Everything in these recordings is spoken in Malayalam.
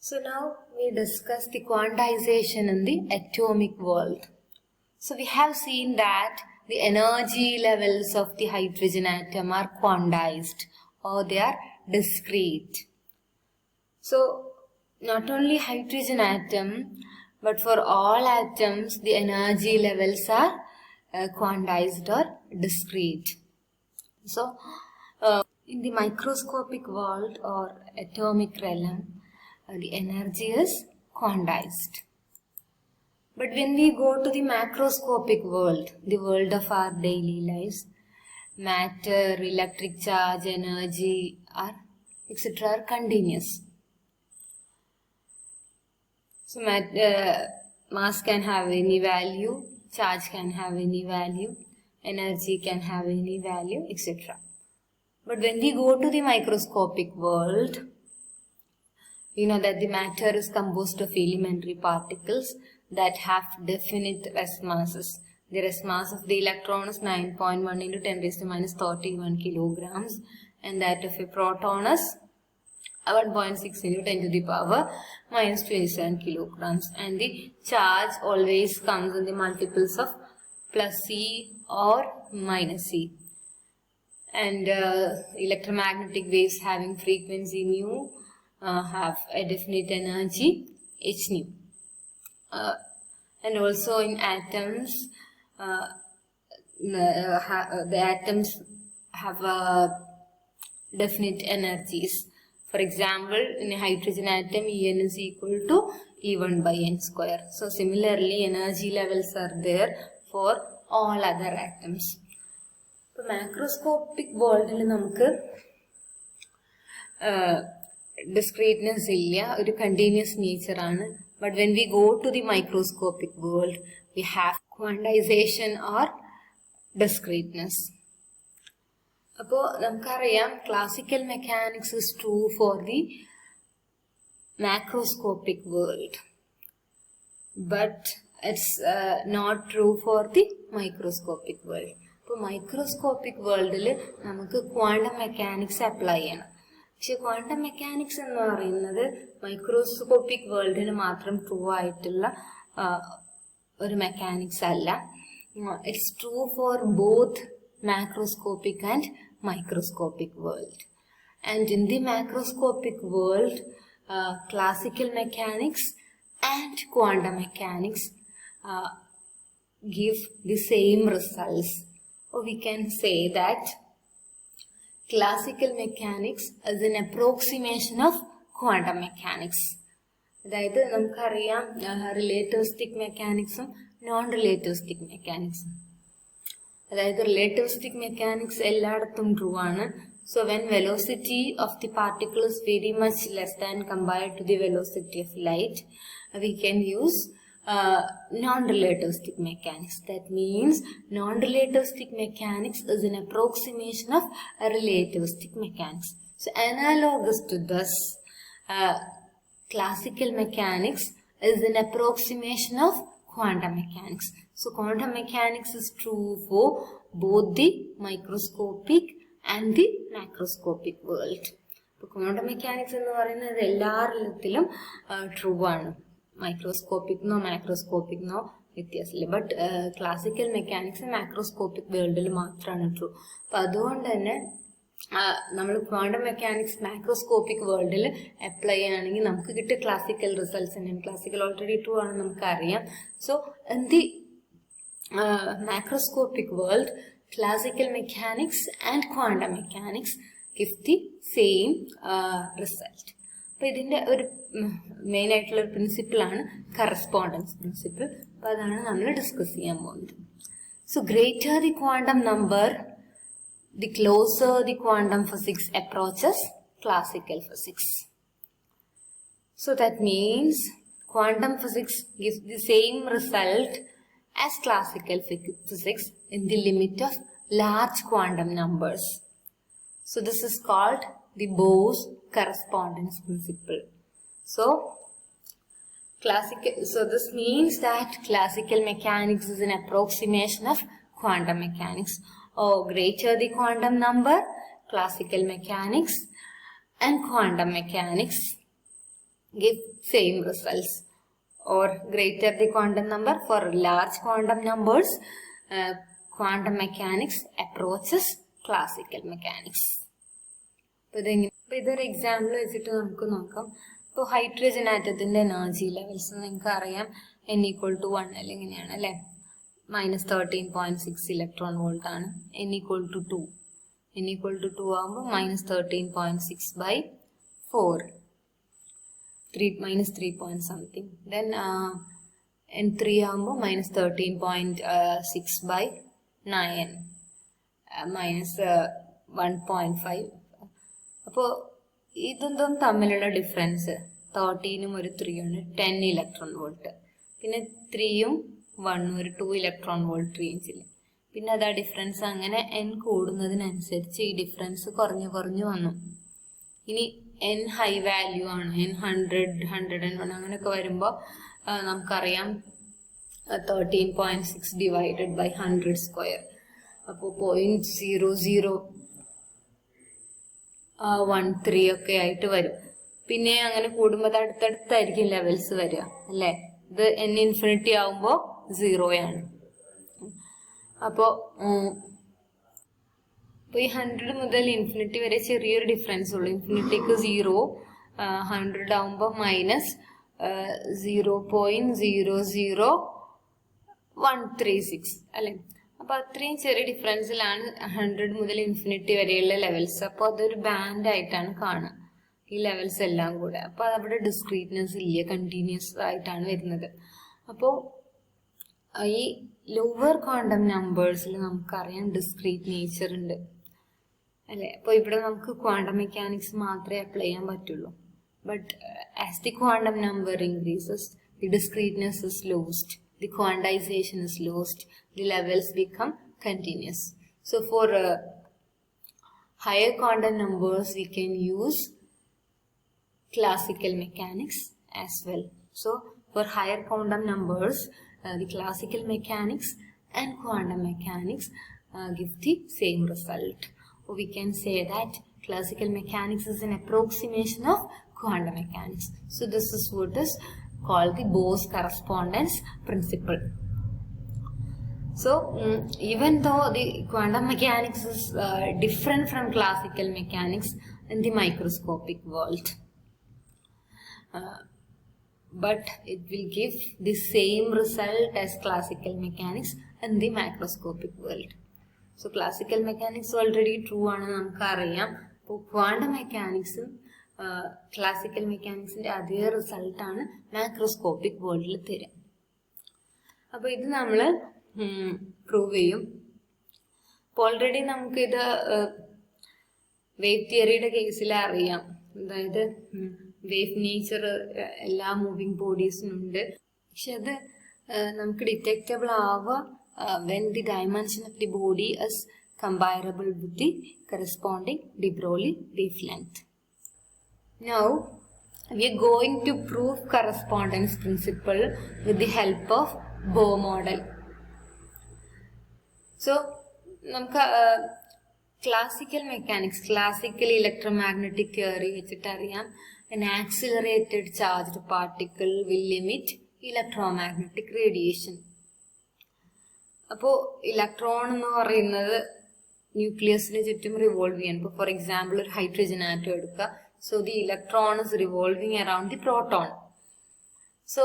So now we discuss the quantization in the atomic world. So we have seen that the energy levels of the hydrogen atom are quantized or they are discrete. So not only hydrogen atom but for all atoms the energy levels are quantized or discrete. So in the microscopic world or atomic realm, the energy is quantized. But when we go to the macroscopic world, the world of our daily lives, matter, electric charge, energy, etc. are continuous. So mass can have any value, charge can have any value, energy can have any value, etc. But when we go to the microscopic world, we know that the matter is composed of elementary particles that have definite rest masses. The rest mass of the electron is 9.1 into 10 raised to minus 31 kilograms, and that of a proton is 1.6 into 10 to the power minus 27 kilograms. And the charge always comes in the multiples of plus C or minus C. And electromagnetic waves having frequency nu have a definite energy h nu. And also in atoms, the atoms have definite energies. For example, in a hydrogen atom, En is equal to E1 by n square. So similarly, energy levels are there for all other atoms. So macroscopic world il namukku discreteness illa, oru continuous nature aanu. But when we go to the microscopic world, we have quantization or discreteness. Appo namukkariyam classical mechanics is true for the macroscopic world, but it's not true for the microscopic world. ഇപ്പോൾ മൈക്രോസ്കോപ്പിക് വേൾഡിൽ നമുക്ക് ക്വാണ്ടം മെക്കാനിക്സ് അപ്ലൈ ചെയ്യണം. പക്ഷെ ക്വാണ്ടം മെക്കാനിക്സ് എന്ന് പറയുന്നത് മൈക്രോസ്കോപ്പിക് വേൾഡിന് മാത്രം ട്രൂ ആയിട്ടുള്ള ഒരു മെക്കാനിക്സ് അല്ല. It's true for both macroscopic and microscopic world. And in the macroscopic world classical mechanics and quantum mechanics give the same results. Or we can say that classical mechanics is an approximation of quantum mechanics. അതായത് നമുക്കറിയാം റിലേറ്റിവിസ്റ്റിക് മെക്കാനിക്സും നോൺ റിലേറ്റിവിസ്റ്റിക് മെക്കാനിക്സും. അതായത് റിലേറ്റിവിസ്റ്റിക് മെക്കാനിക്സ് എല്ലായിടത്തും ട്രൂ ആണ്. So when velocity of the particle is very much less than compared to the velocity of light, we can use non-relativistic mechanics. That means non-relativistic mechanics is an approximation of relativistic mechanics. So analogous to this, classical mechanics is an approximation of quantum mechanics. So quantum mechanics is true for both the microscopic and the macroscopic world. So quantum mechanics എന്ന് പറയുന്നത് എല്ലാത്തിലും ട്രൂ ആണ്. മൈക്രോസ്കോപ്പിക്നോ മാക്രോസ്കോപ്പിക്നോ വ്യത്യാസമില്ല. ബട്ട് ക്ലാസിക്കൽ മെക്കാനിക്സ് മാക്രോസ്കോപ്പിക് വേൾഡിൽ മാത്രമാണ് ട്രൂ. അപ്പം അതുകൊണ്ട് തന്നെ നമ്മൾ ക്വാണ്ടം മെക്കാനിക്സ് മാക്രോസ്കോപ്പിക് വേൾഡിൽ അപ്ലൈ ചെയ്യുകയാണെങ്കിൽ നമുക്ക് കിട്ടിയ ക്ലാസിക്കൽ റിസൾട്ട്സ് തന്നെയാണ്. ക്ലാസിക്കൽ ഓൾറെഡി ട്രൂ ആണെന്ന് നമുക്കറിയാം. So in the macroscopic world classical mechanics and quantum mechanics give the same result. അപ്പോൾ ഇതിൻ്റെ ഒരു മെയിൻ ആയിട്ടുള്ള ഒരു പ്രിൻസിപ്പിളാണ് കറസ്പോണ്ടൻസ് പ്രിൻസിപ്പിൾ. അപ്പോൾ അതാണ് നമ്മൾ ഡിസ്കസ് ചെയ്യാൻ പോകുന്നത്. So greater the quantum number, the closer the quantum physics approaches classical physics. So that means quantum physics gives the same result as classical physics in the limit of large quantum numbers. So this is called the Bose correspondence principle. So this means that classical mechanics is an approximation of quantum mechanics. Or greater the quantum number, classical mechanics and quantum mechanics give same results. Or greater the quantum number, for large quantum numbers, quantum mechanics approaches classical mechanics. ഇതൊരു എക്സാമ്പിൾ വെച്ചിട്ട് നമുക്ക് നോക്കാം. ഇപ്പോൾ ഹൈഡ്രജൻ ആറ്റത്തിന്റെ എനർജി ലെവൽസ് നിങ്ങൾക്ക് അറിയാം, n=1 ഇങ്ങനെയാണ് അല്ലെ. -13.6 ഇലക്ട്രോൺ വോൾട്ട് ആണ്. n=2 ആകുമ്പോൾ -13.6/4 3 point something. Then n3 ആകുമ്പോൾ -13.6/9 -1.5. അപ്പോൾ ഇതൊന്നും തമ്മിലുള്ള ഡിഫറൻസ് 13ഉം ഒരു 3യും 10 ഇലക്ട്രോൺ വോൾട്ട്. പിന്നെ 3യും 1ഉം ഒരു 2 ഇലക്ട്രോൺ വോൾട്ട് റേഞ്ചിൽ. പിന്നെ അതാ ഡിഫറൻസ് അങ്ങനെ n കൂടുന്നതിനനുസരിച്ച് ഈ ഡിഫറൻസ് കുറഞ്ഞു വന്നു. ഇനി n ഹൈ വാല്യൂ ആണ്, n 100, 101 അങ്ങനെയൊക്കെ വരുമ്പോൾ നമുക്കറിയാം 13.6 ഡിവൈഡഡ് ബൈ 100 സ്ക്വയർ. അപ്പോൾ 0.0013 ഒക്കെ ആയിട്ട് വരും. പിന്നെ അങ്ങനെ കൂടുമ്പോൾ അത് അടുത്തടുത്തായിരിക്കും ലെവൽസ് വരിക അല്ലേ. ഇത് n ഇൻഫിനിറ്റി ആവുമ്പോൾ 0 ആണ്. അപ്പോൾ ഈ 100 മുതൽ ഇൻഫിനിറ്റി വരെ ചെറിയൊരു ഡിഫറൻസ് ഉള്ളൂ. ഇൻഫിനിറ്റിക്ക് 0, 100 ആവുമ്പോൾ -0.00136 അല്ലെ. അപ്പൊ അത്രയും ചെറിയ ഡിഫറൻസിലാണ് 100 മുതൽ ഇൻഫിനിറ്റി വരെയുള്ള ലെവൽസ്. അപ്പോൾ അതൊരു ബാൻഡ് ആയിട്ടാണ് കാണുക ഈ ലെവൽസ് എല്ലാം കൂടെ. അപ്പൊ അവിടെ ഡിസ്ക്രീറ്റ്നെസ് ഇല്ല, കണ്ടിന്യൂസ് ആയിട്ടാണ് വരുന്നത്. അപ്പോൾ ഈ ലോവർ ക്വാണ്ടം നമ്പേഴ്സിൽ നമുക്കറിയാം ഡിസ്ക്രീറ്റ് നേച്ചർ ഉണ്ട് അല്ലെ. അപ്പോൾ ഇവിടെ നമുക്ക് ക്വാണ്ടം മെക്കാനിക്സ് മാത്രമേ അപ്ലൈ ചെയ്യാൻ പറ്റുള്ളൂ. But as the quantum number increases, the discreteness is lost, the quantization is lost, the levels become continuous. So for higher quantum numbers we can use classical mechanics as well. So for higher quantum numbers the classical mechanics and quantum mechanics give the same result. Or we can say that classical mechanics is an approximation of quantum mechanics. So this is what is called the Bose correspondence principle. So even though the quantum mechanics is different from classical mechanics in the microscopic world, but it will give the same result as classical mechanics in the macroscopic world. So classical mechanics already true ആണ് നമുക്കറിയാം. അപ്പോൾ quantum mechanics ക്ലാസിക്കൽ മെക്കാനിക്സിന്റെ അതേ റിസൾട്ടാണ് മാക്രോസ്കോപ്പിക് വേൾഡിൽ തരിക. അപ്പൊ ഇത് നമ്മൾ പ്രൂവ് ചെയ്യും. അപ്പോൾ ഓൾറെഡി നമുക്കിത് വേവ് തിയറിയുടെ കേസിൽ അറിയാം. അതായത് വേവ് നേച്ചർ എല്ലാ മൂവിങ് ബോഡീസിനുണ്ട്. പക്ഷെ അത് നമുക്ക് ഡിറ്റക്റ്റബിൾ ആവുക when the dimension of the body is comparable with the corresponding de Broglie wavelength. Now we are going to prove correspondence principle with the help of Bohr model. So നമുക്ക് classical mechanics, classical electromagnetic theory വെച്ചിട്ട് അറിയാം, an accelerated charged particle will emit electromagnetic radiation. അപ്പോൾ ഇലക്ട്രോൺ എന്ന് പറയുന്നത് ന്യൂക്ലിയസിന് ചുറ്റും റിവോൾവ് ചെയ്യണം. ഇപ്പോൾ ഫോർ എക്സാമ്പിൾ ഒരു ഹൈഡ്രജൻ ആറ്റം എടുക്കുക. So the electron is revolving around the proton. So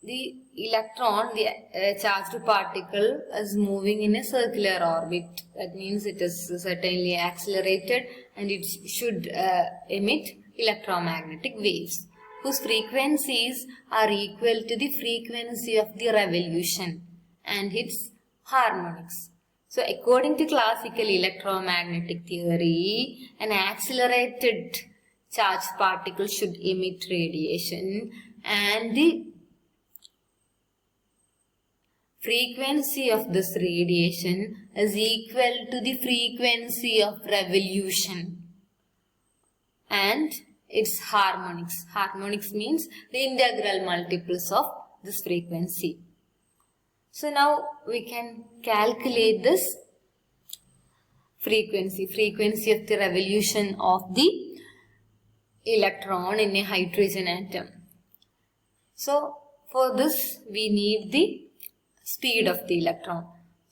the electron, the charged particle, is moving in a circular orbit. That means it is certainly accelerated and it should emit electromagnetic waves whose frequencies are equal to the frequency of the revolution and its harmonics. So according to classical electromagnetic theory, an accelerated charged particle should emit radiation and the frequency of this radiation is equal to the frequency of revolution and its harmonics. Harmonics means the integral multiples of this frequency. So now we can calculate this frequency of the revolution of the electron in a hydrogen atom. So for this we need the speed of the electron.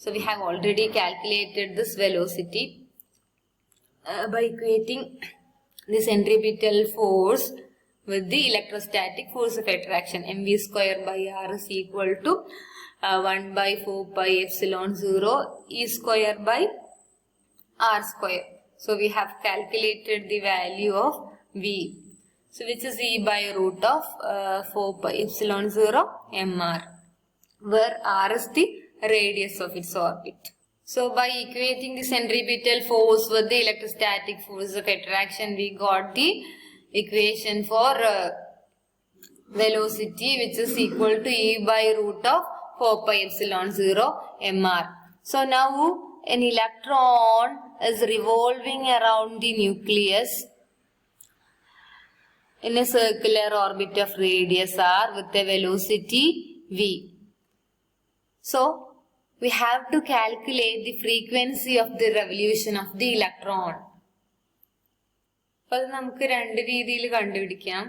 So we have already calculated this velocity by equating the centripetal force with the electrostatic force of attraction. mv square by r is equal to 1 by 4 pi epsilon 0 e square by r square. So we have calculated the value of v. So which is e by root of 4 pi epsilon 0 mr, where r is the radius of its orbit. So by equating the centripetal force with the electrostatic force of attraction, we got the equation for velocity, which is equal to e by root of 4 pi epsilon 0 mr. So now an electron is revolving around the nucleus in a circular orbit of radius r with a velocity v. So we have to calculate the frequency of the revolution of the electron. അപ്പോൾ അത് നമുക്ക് രണ്ട് രീതിയിൽ കണ്ടുപിടിക്കാം.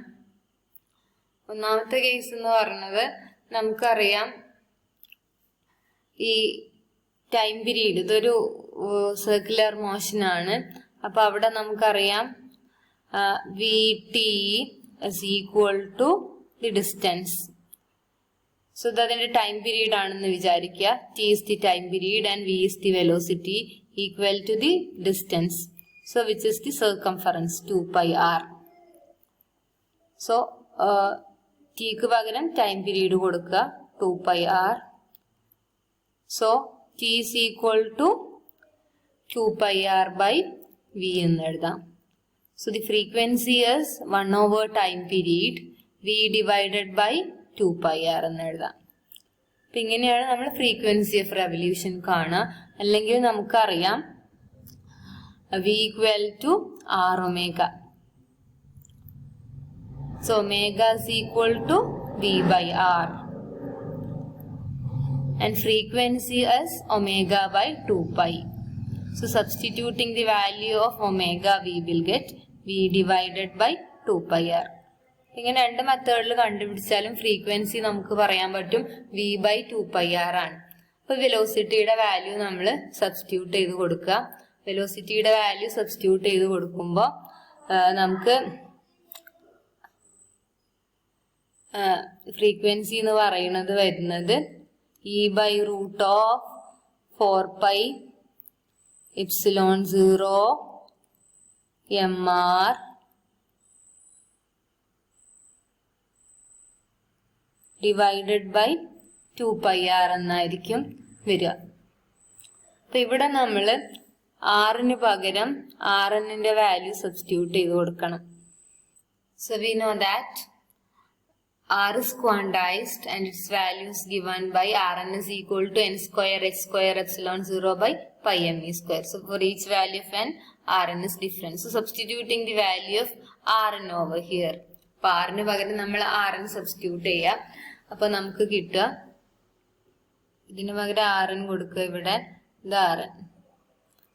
ഒന്നാമത്തെ കേസ് എന്ന് പറയുന്നത്, നമുക്കറിയാം ഈ ടൈം പീരീഡ്, ഇതൊരു സർക്കുലർ മോഷൻ ആണ്. അപ്പൊ അവിടെ നമുക്കറിയാം v t is equal to the distance. So ഇത് അതിന്റെ ടൈം പീരീഡ് ആണെന്ന് വിചാരിക്കുക. T is the time period and v is the velocity equal to the distance. So which is the circumference 2 pi r. So t ക്ക് പകരം ടൈം പീരീഡ് കൊടുക്കുക 2 pi r. So t is equal to 2 pi r by v എന്ന് എഴുതാം. So the frequency is 1 over time period v divided by 2 pi r എന്ന് എഴുതാം. അപ്പൊ ഇങ്ങനെയാണ് നമ്മൾ ഫ്രീക്വൻസി ഓഫ് റെവല്യൂഷൻ കാണുക. അല്ലെങ്കിൽ നമുക്കറിയാം v equal to r omega. So omega is equal to v by r and frequency is omega by 2 pi. So substituting the value of omega, we will get v divided by 2 pi r. ഇങ്ങനെ രണ്ട് മെത്തേഡിൽ കണ്ടുപിടിച്ചാലും ഫ്രീക്വൻസി നമുക്ക് പറയാൻ പറ്റും v by 2 pi r ആണ്. അപ്പൊ വെലോസിറ്റിയുടെ വാല്യൂ നമ്മൾ സബ്സ്റ്റിറ്റ്യൂട്ട് ചെയ്ത് കൊടുക്കുക. വെലോസിറ്റിയുടെ വാല്യൂ സബ്സ്റ്റിറ്റ്യൂട്ട് ചെയ്ത് കൊടുക്കുമ്പോൾ നമുക്ക് ഫ്രീക്വൻസി എന്ന് പറയുന്നത് വരുന്നത് e by root of 4 pi epsilon 0 m r divided by 2 pi r എന്നായിരിക്കും വരിക. അപ്പൊ ഇവിടെ നമ്മൾ ആറിന് പകരം ആറിന്റെ വാല്യൂ സബ്സ്റ്റിറ്റ്യൂട്ട് ചെയ്ത് കൊടുക്കണം. So we know that r is quantized and its value is given by rn is equal to n square h square epsilon 0 by pi m e square. So for each value of n, rn is different. So substituting the value of rn over here. അപ്പൊ ആറിന് പകരം നമ്മൾ rn സബ്സ്റ്റിറ്റ്യൂട്ട് ചെയ്യാം. അപ്പൊ നമുക്ക് കിട്ടുക, ഇതിന് പകരം rn കൊടുക്കുക, ഇവിടെ ഇത് rn.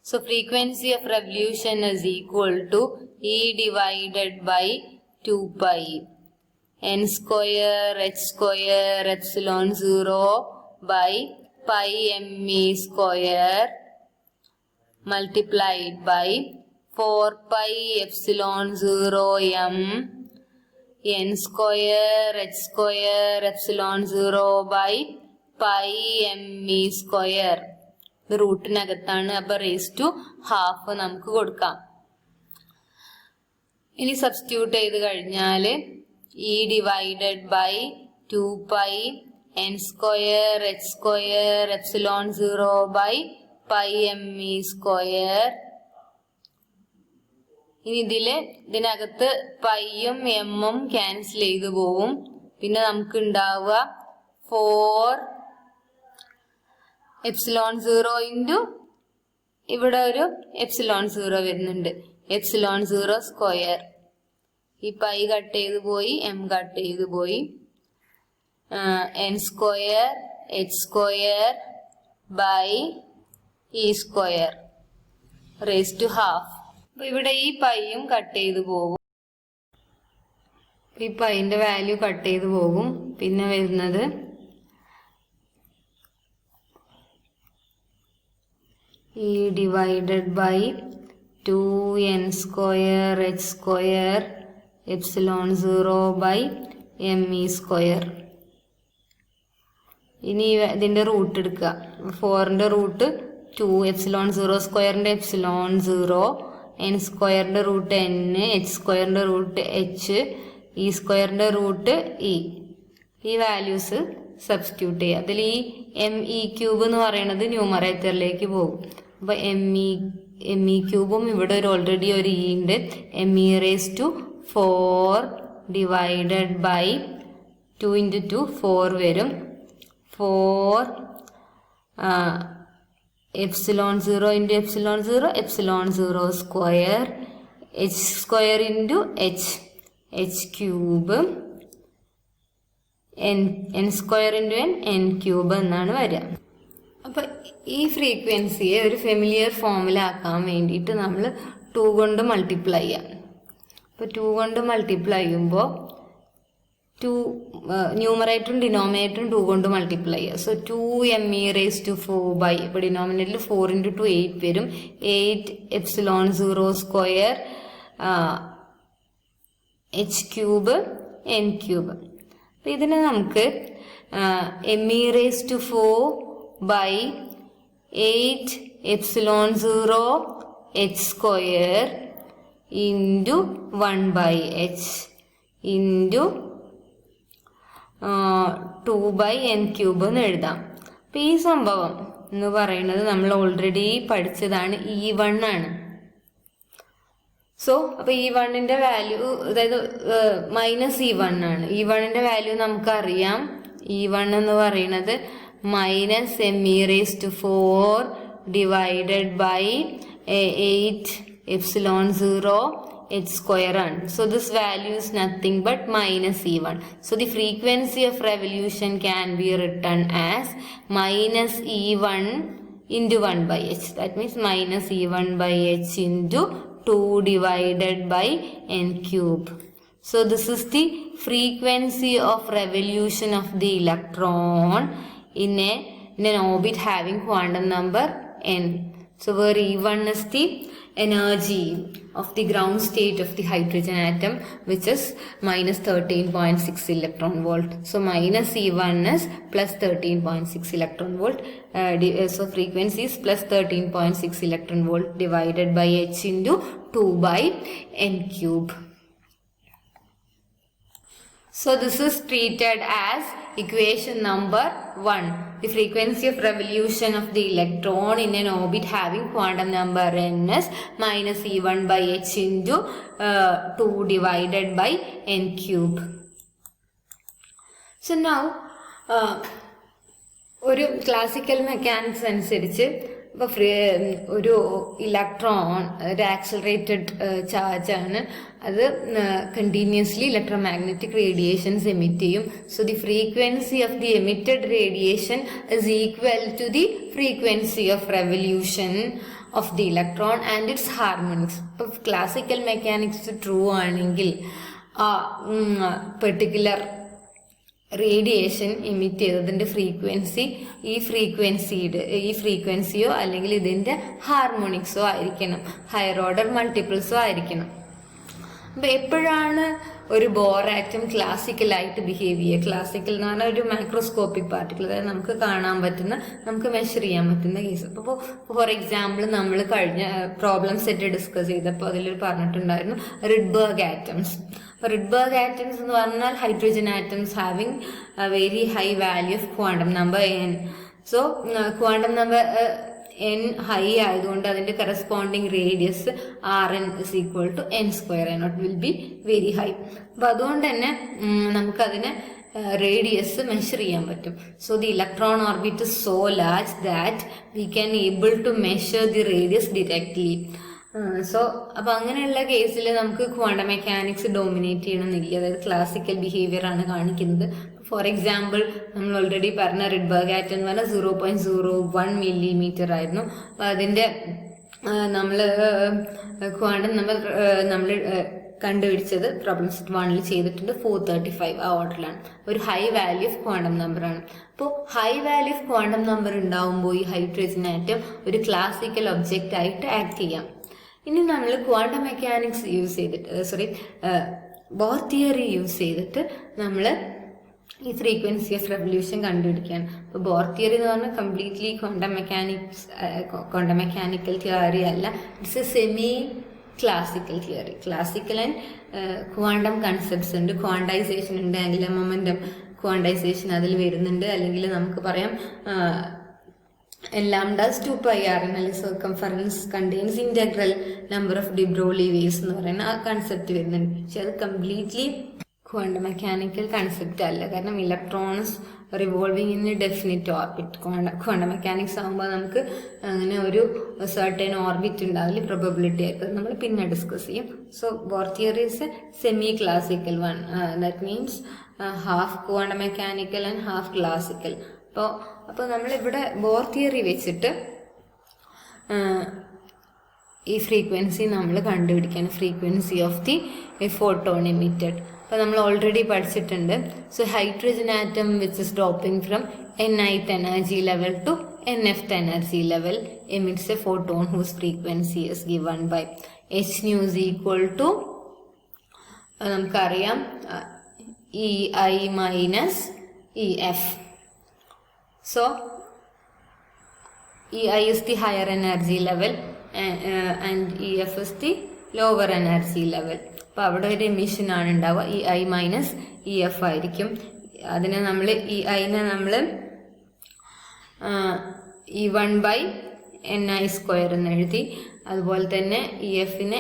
So frequency of revolution is equal to E divided by 2 pi n square h square epsilon 0 by pi m e square multiplied by 4 pi epsilon 0 m n square h square epsilon 0 by pi m e square. റൂട്ടിനകത്താണ്. അപ്പൊ റേസ് ടു ഹാഫ് നമുക്ക് കൊടുക്കാം. ഇനി സബ്സ്റ്റിറ്റ്യൂട്ട് ചെയ്ത് കഴിഞ്ഞാൽ e divided by 2 pi n square h square epsilon 0 by pi m e square. ഇനി ഇതിനകത്ത് പൈയും എമ്മും ക്യാൻസൽ ചെയ്തു പോവും. പിന്നെ നമുക്ക് ഉണ്ടാവുക 4 എപ്സിലോൺ 0 ഇൻറ്റു ഇവിടെ ഒരു എപ്സിലോൺ 0 വരുന്നുണ്ട്, എപ്സിലോൺ 0 സ്ക്വയർ. ഈ പൈ കട്ട് ചെയ്ത് പോയി, എം കട്ട് ചെയ്ത് പോയി. N square h square by e square raise to half. അപ്പൊ ഇവിടെ ഈ പൈയും കട്ട് ചെയ്ത് പോകും. ഈ പൈൻ്റെ വാല്യൂ കട്ട് ചെയ്ത് പോകും. പിന്നെ വരുന്നത് ഈ divided by 2n² h²epsilon 0 by me². ഇനി ഇതിൻ്റെ റൂട്ട് എടുക്കുക. 4ന്റെ റൂട്ട് 2, ε0²ന്റെ ε0, n²ന്റെ റൂട്ട് n, h²ന്റെ റൂട്ട് h, e²ന്റെ റൂട്ട് e. ഈ വാല്യൂസ് സബ്സ്റ്റിറ്റ്യൂട്ട് ചെയ്യുക. അതിൽ ഈ me³ എന്ന് പറയുന്നത് ന്യൂമറേറ്ററിലേക്ക് പോകും. അപ്പോൾ me³ ഇവിടെ ഓൾറെഡി ഒരു e ഉണ്ട്. me⁴ ഡിവൈഡഡ് ബൈ 2 × 2 4 വരും. 4 ε0 × ε0, ε0² h² × h, n² × n³ എന്നാണ് വരിക. അപ്പം ഈ ഫ്രീക്വൻസിയെ ഒരു ഫെമിലിയർ ഫോമിലാക്കാൻ വേണ്ടിയിട്ട് നമ്മൾ 2 കൊണ്ട് മൾട്ടിപ്ലൈ ചെയ്യാം. അപ്പോൾ 2 കൊണ്ട് മൾട്ടിപ്ലൈ ചെയ്യുമ്പോൾ ന്യൂമറേറ്ററും ഡിനോമിനേറ്ററും 2 കൊണ്ട് മൾട്ടിപ്ലൈ ചെയ്യുക. സോ 2me⁴ ബൈ, ഇപ്പോൾ ഡിനോമിനേറ്ററിൽ 4 × 2 8 വരും. 8 ε0² h³ n³. അപ്പം ഇതിനെ നമുക്ക് me⁴ by 8 ε0 h² into 1/h into 2/n³ എന്ന് എഴുതാം. അപ്പം ഈ സംഭവം എന്ന് പറയുന്നത് നമ്മൾ ഓൾറെഡി പഠിച്ചതാണ്. E1 ആണ്. സോ അപ്പോൾ E1ന്റെ വാല്യൂ, അതായത് -E1 ആണ്. E1ന്റെ വാല്യൂ നമുക്കറിയാം. E1 എന്ന് പറയുന്നത് -me⁴ ഡിവൈഡഡ് ബൈ 8 ε0 h² ആണ്. So this value is nothing but -E1. So the frequency of revolution can be written as -E1 into 1/h. That means -E1/h into 2 divided by n³. So this is the frequency of revolution of the electron in an orbit having quantum number n. So where E1 is the energy of the ground state of the hydrogen atom, which is -13.6 electron volt. So -E1 is +13.6 electron volt. So frequency is +13.6 electron volt divided by h into 2/n³. So this is treated as equation number 1. The frequency of revolution of the electron in an orbit having quantum number n is -E1/h into 2 divided by n³. So now ഒരു ക്ലാസിക്കൽ മെക്കാനിക്സ് അനുസരിച്ച് ഇപ്പോൾ ഒരു ഇലക്ട്രോൺ ഒരു ആക്സലറേറ്റഡ് ചാർജാണ്. അത് കണ്ടിന്യൂസ്ലി ഇലക്ട്രോമാഗ്നറ്റിക് റേഡിയേഷൻസ് എമിറ്റ് ചെയ്യും. So the frequency of the emitted radiation is equal to the frequency of revolution of the electron and its harmonics. ഇപ്പോൾ ക്ലാസിക്കൽ മെക്കാനിക്സ് ട്രൂ ആണെങ്കിൽ ആ പെർട്ടിക്കുലർ റേഡിയേഷൻ എമിറ്റ് ചെയ്തതിൻ്റെ ഫ്രീക്വൻസി ഈ ഫ്രീക്വൻസിയോ അല്ലെങ്കിൽ ഇതിൻ്റെ ഹാർമോണിക്സോ ആയിരിക്കണം, ഹയർ ഓർഡർ മൾട്ടിപ്പിൾസോ ആയിരിക്കണം. അപ്പോൾ എപ്പോഴാണ് ഒരു ബോർ ആറ്റം ക്ലാസിക്കലായിട്ട് ബിഹേവ് ചെയ്യുക? ക്ലാസിക്കൽ എന്ന് പറഞ്ഞാൽ ഒരു മൈക്രോസ്കോപ്പിക് പാർട്ടിക്കിൾ, അതായത് നമുക്ക് കാണാൻ പറ്റുന്ന, നമുക്ക് മെഷർ ചെയ്യാൻ പറ്റുന്ന കേസ്. അപ്പോൾ ഫോർ എക്സാമ്പിൾ നമ്മൾ കഴിഞ്ഞ പ്രോബ്ലം സെറ്റ് ഡിസ്കസ് ചെയ്തപ്പോൾ അതിൽ പറഞ്ഞിട്ടുണ്ടായിരുന്നു റിഡ്ബർഗ് ആറ്റംസ്. റിഡ്ബർഗ് ആറ്റംസ് എന്ന് പറഞ്ഞാൽ hydrogen atoms having very high value of quantum number n. So quantum number n high ആയതുകൊണ്ട് അതിൻ്റെ corresponding radius Rn is equal to n². Not will be very high. അപ്പോൾ അതുകൊണ്ട് തന്നെ നമുക്കതിനെ റേഡിയസ് മെഷർ ചെയ്യാൻ പറ്റും. So the electron orbit is so large that we can able to measure the radius directly. So അപ്പോൾ അങ്ങനെയുള്ള കേസിൽ നമുക്ക് ക്വാണ്ടം മെക്കാനിക്സ് ഡോമിനേറ്റ് ചെയ്യണമെന്നില്ല, അതായത് ക്ലാസിക്കൽ ബിഹേവിയർ ആണ് കാണിക്കുന്നത്. ഫോർ എക്സാമ്പിൾ നമ്മൾ ഓൾറെഡി പറഞ്ഞ റിഡ്ബർഗ് ആറ്റം എന്ന് പറഞ്ഞാൽ 0.01 millimeter ആയിരുന്നു. അപ്പോൾ അതിൻ്റെ നമ്മൾ ക്വാണ്ടം നമ്മൾ കണ്ടുപിടിച്ചത് പ്രോബ്ലം സെറ്റ് 1 ചെയ്തിട്ടുണ്ട്. 435 ആ ഓർഡറിലാണ്. ഒരു high value of quantum number ആണ്. അപ്പോൾ high value of quantum number ഉണ്ടാവുമ്പോൾ ഈ ഹൈഡ്രജൻ ആറ്റം ഒരു ക്ലാസിക്കൽ ഒബ്ജക്റ്റ് ആയിട്ട് ആക്ട് ചെയ്യാം. ഇനി നമ്മൾ ക്വാണ്ടം മെക്കാനിക്സ് യൂസ് ചെയ്തിട്ട് ബോർ തിയറി യൂസ് ചെയ്തിട്ട് നമ്മൾ ഈ ഫ്രീക്വൻസി ഓഫ് റെവല്യൂഷൻ കണ്ടുപിടിക്കുകയാണ്. അപ്പോൾ ബോർ തിയറി എന്ന് പറഞ്ഞാൽ കംപ്ലീറ്റ്ലി ക്വാണ്ടം മെക്കാനിക്കൽ തിയറി അല്ല, it's A semi classical theory. Classical and quantum concepts ഉണ്ട്, ക്വാണ്ടൈസേഷൻ ഉണ്ട്, ആംഗുലർ മൊമെന്റം ക്വാണ്ടൈസേഷൻ അതിൽ വരുന്നുണ്ട്. അല്ലെങ്കിൽ നമുക്ക് പറയാം lambdas 2 pi r അല്ലെങ്കിൽ circumference contains integral number of D Broglie waves എന്ന് പറയുന്ന ആ കൺസെപ്റ്റ് വരുന്നുണ്ട്. പക്ഷെ അത് കംപ്ലീറ്റ്ലി ക്വാണ്ടം മെക്കാനിക്കൽ കൺസെപ്റ്റ് അല്ല. കാരണം electrons revolving in A definite orbit. Quantum mechanics ആകുമ്പോൾ നമുക്ക് അങ്ങനെ ഒരു സർട്ടൻ ഓർബിറ്റ് ഉണ്ടാവില്ല, പ്രോബബിലിറ്റി ആയിട്ട് നമ്മൾ പിന്നെ ഡിസ്കസ് ചെയ്യും. So Bohr theory is a semi classical one. That means half quantum mechanical and half classical. അപ്പോൾ നമ്മളിവിടെ ബോർ തിയറി വെച്ചിട്ട് ഈ ഫ്രീക്വൻസി നമ്മൾ കണ്ടുപിടിക്കണം, frequency of the photon emitted. അപ്പോൾ നമ്മൾ ഓൾറെഡി പഠിച്ചിട്ടുണ്ട്. So hydrogen atom which is dropping from nth energy level to nth energy level emits a photon whose frequency is given by h nu is equal to നമുക്കറിയാം EI minus EF. So EI is the higher energy level and EF is the lower energy level. അപ്പോൾ അവിടെ ഒരു എമിഷൻ ആണ് ഉണ്ടാവുക, EI മൈനസ് EF ആയിരിക്കും. അതിനെ നമ്മൾ EIനെ നമ്മൾ E1/Ni² എന്ന് എഴുതി. അതുപോലെ തന്നെ EFനെ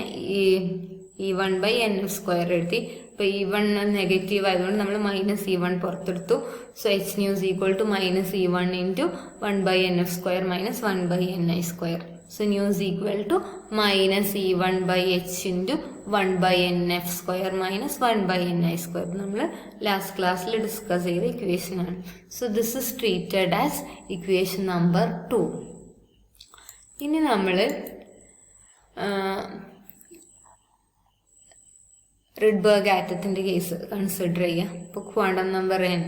E1/NF² എഴുതി. ഇപ്പോൾ E1 നെഗറ്റീവ് ആയതുകൊണ്ട് നമ്മൾ മൈനസ് E1 പുറത്തെടുത്തു. So h nu is equal to minus E1 into 1/NF² minus 1/Ni². So nu is equal to minus E1/h into 1/NF² minus 1/Ni². നമ്മൾ ലാസ്റ്റ് ക്ലാസ്സിൽ ഡിസ്കസ് ചെയ്ത ഇക്വേഷൻ ആണ്. So this is treated as equation number 2. ഇനി നമ്മൾ റിഡ്ബർഗ് ആറ്റത്തിൻ്റെ കേസ് കൺസിഡർ ചെയ്യുക. ഇപ്പോൾ quantum number n,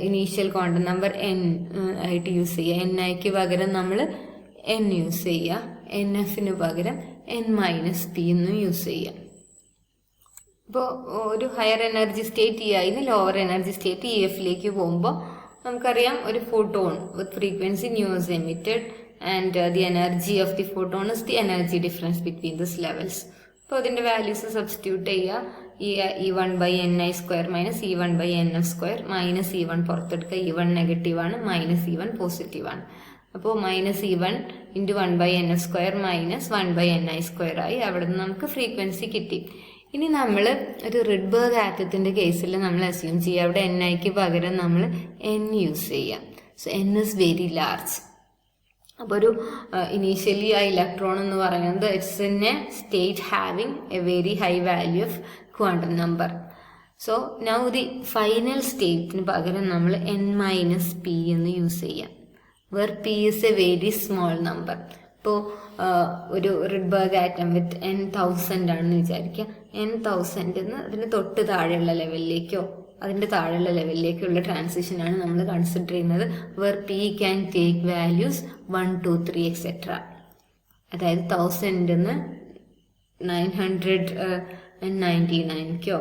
initial quantum number n ആയിട്ട് യൂസ് ചെയ്യുക. niക്ക് പകരം നമ്മൾ n യൂസ് ചെയ്യുക, nfന് പകരം n-p എന്നും യൂസ് ചെയ്യുക. ഇപ്പോൾ ഒരു ഹയർ എനർജി സ്റ്റേറ്റ് EIന്ന് ലോവർ എനർജി സ്റ്റേറ്റ് EFലേക്ക് പോകുമ്പോൾ നമുക്കറിയാം ഒരു photon with frequency nu is emitted and the energy of the photon is the energy difference between these levels. അപ്പോൾ അതിൻ്റെ വാല്യൂസ് സബ്സ്റ്റിറ്റ്യൂട്ട് ചെയ്യുക. E1/Ni² minus E1/NF² minus E1 പുറത്തെടുക്കുക. E1 നെഗറ്റീവാണ്, മൈനസ് E1 പോസിറ്റീവാണ്. അപ്പോൾ minus E1 into 1/NF² minus 1/Ni² ആയി. അവിടെ നിന്ന് നമുക്ക് ഫ്രീക്വൻസി കിട്ടി. ഇനി നമ്മൾ ഒരു റിഡ്ബർഗ് ആറ്റത്തിൻ്റെ കേസിൽ നമ്മൾ അസ്യൂം ചെയ്യുക അവിടെ Niക്ക് പകരം നമ്മൾ n യൂസ് ചെയ്യാം. So n is very large. അപ്പോൾ ഒരു ഇനീഷ്യലി ആ ഇലക്ട്രോൺ എന്ന് പറയുന്നത് it's in a state having a very high value of quantum number. So now the final സ്റ്റേറ്റിന് പകരം നമ്മൾ n-p എന്ന് യൂസ് ചെയ്യാം, where p is a very small number. ഇപ്പോൾ ഒരു റിഡ്ബർഗ് ആറ്റം വിത്ത് n1000 ആണെന്ന് വിചാരിക്കുക. n1000 അതിന് തൊട്ട് താഴെയുള്ള ലെവലിലേക്കോ അതിൻ്റെ താഴെയുള്ള ലെവലിലേക്കുള്ള ട്രാൻസിഷനാണ് നമ്മൾ കൺസിഡർ ചെയ്യുന്നത്, where p can take values 1, 2, 3 etc. അതായത് 1000 999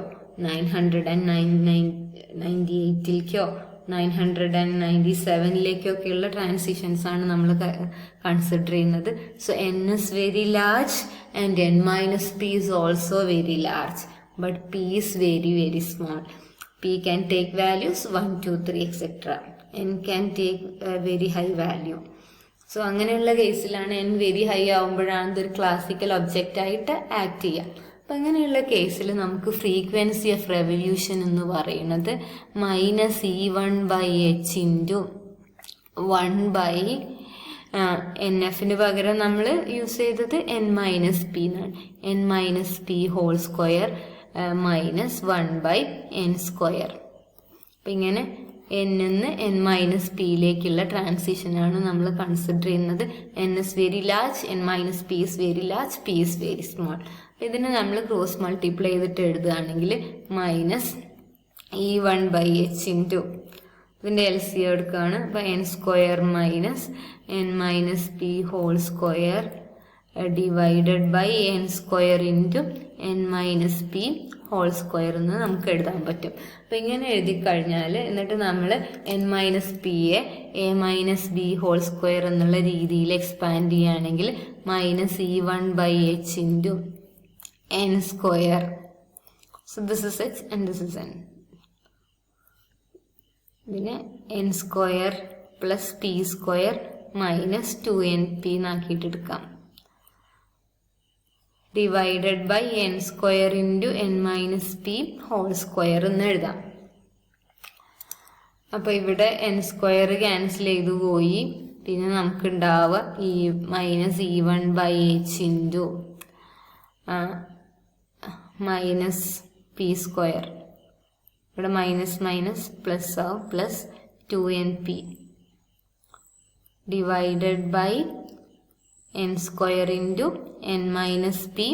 998 997 ട്രാൻസിഷൻസ് ആണ് നമ്മൾ കൺസിഡർ ചെയ്യുന്നത്. So n is very large and n-p is also very large, but p is very very small. p can take values 1, 2, 3 etc. n can take a very high value. So അങ്ങനെയുള്ള കേസിലാണ് n വെരി ഹൈ ആകുമ്പോഴാണ് ഇതൊരു ക്ലാസിക്കൽ ഒബ്ജക്റ്റ് ആയിട്ട് ആക്ട് ചെയ്യുക. അപ്പം അങ്ങനെയുള്ള കേസിൽ നമുക്ക് ഫ്രീക്വൻസി ഓഫ് റെവല്യൂഷൻ എന്ന് പറയുന്നത് -E1/h ഇൻറ്റു 1/NFന് പകരം നമ്മൾ യൂസ് ചെയ്തത് n-p എന്നാണ്. n-p² minus 1/n². അപ്പം ഇങ്ങനെ n-ന്ന് n-pയിലേക്കുള്ള ട്രാൻസിഷനാണ് നമ്മൾ കൺസിഡർ ചെയ്യുന്നത്. n is very large, n-p is very large, p is very small. ഇതിനെ നമ്മൾ ക്രോസ് മൾട്ടിപ്ലൈ ചെയ്തിട്ട് എഴുതുകയാണെങ്കിൽ മൈനസ് E1/h ഇൻറ്റു ഇതിൻ്റെ LCM എടുക്കുകയാണ്. അപ്പോൾ n² minus n-p² divided by n² into n-p² എന്ന് നമുക്ക് എഴുതാൻ പറ്റും. അപ്പം ഇങ്ങനെ എഴുതി കഴിഞ്ഞാൽ എന്നിട്ട് നമ്മൾ n-pയെ a-b² എന്നുള്ള രീതിയിൽ എക്സ്പാൻഡ് ചെയ്യുകയാണെങ്കിൽ minus E1/h into n². So this is h and this is n. ഇതിനെ n² plus p² minus 2np എന്നാക്കിയിട്ട് എടുക്കാം. Divided by n² into n-p² എന്ന് എഴുതാം. അപ്പോൾ ഇവിടെ n² ക്യാൻസൽ ചെയ്തു പോയി. പിന്നെ നമുക്ക് ഉണ്ടാവുക ഈ minus E1/h into minus p². ഇവിടെ മൈനസ് മൈനസ് പ്ലസ് ആവും, plus 2np divided by n² into n-p².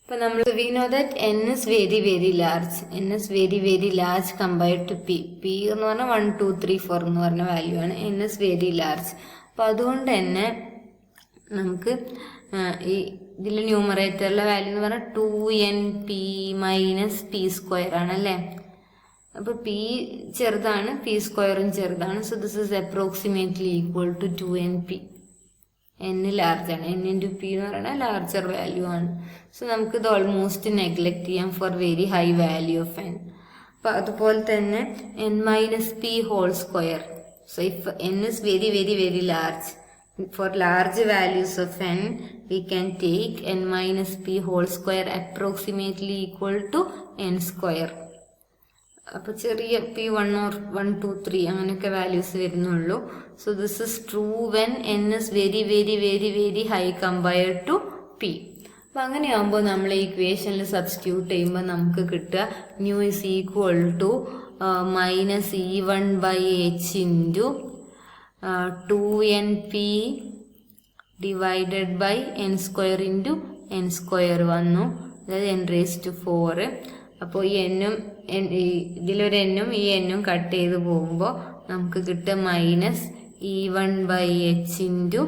അപ്പോൾ നമ്മൾ we know that n is very very large. n is very very large compared to p. p എന്ന് പറഞ്ഞാൽ 1 2 3 4 എന്ന് പറഞ്ഞ വാല്യൂ ആണ്. n is very large. അപ്പോൾ അതുകൊണ്ട് തന്നെ നമുക്ക് ഈ ഇതിൽ ന്യൂമറേറ്ററിലെ വാല്യൂ എന്ന് പറഞ്ഞാൽ 2np മൈനസ് p² ആണല്ലേ. അപ്പോൾ p ചെറുതാണ്, p² ചെറുതാണ്. So this is approximately equal to 2np. n ലാർജാണ്. n ഇൻറ്റു p എന്ന് പറയുന്നത് ലാർജർ വാല്യൂ ആണ്. സോ നമുക്കിത് ഓൾമോസ്റ്റ് നെഗ്ലക്ട് ചെയ്യാം for very high value of n. അപ്പോൾ അതുപോലെ തന്നെ n-p². So if n is very very very large, for large values of n we can take n-p² approximately equal to n². അപ്പോൾ ചെറിയ p1 or 1 2 3 അങ്ങനെയൊക്കെ വാല്യൂസ് വരുന്നുള്ളൂ. So this is true when n is very very very very high compared to p. അപ്പം അങ്ങനെയാകുമ്പോൾ നമ്മൾ ഈ ഇക്വേഷനിൽ സബ്സ്റ്റിറ്റ്യൂട്ട് ചെയ്യുമ്പോൾ നമുക്ക് കിട്ടുക nu is equal to minus E1/h into 2np divided by n² into n² വന്നു, അതായത് n⁴. അപ്പോൾ ഈ എന്നും ഇതിലൊരു എന്നും ഈ എന്നും കട്ട് ചെയ്ത് പോകുമ്പോൾ നമുക്ക് കിട്ടുക minus E1/h into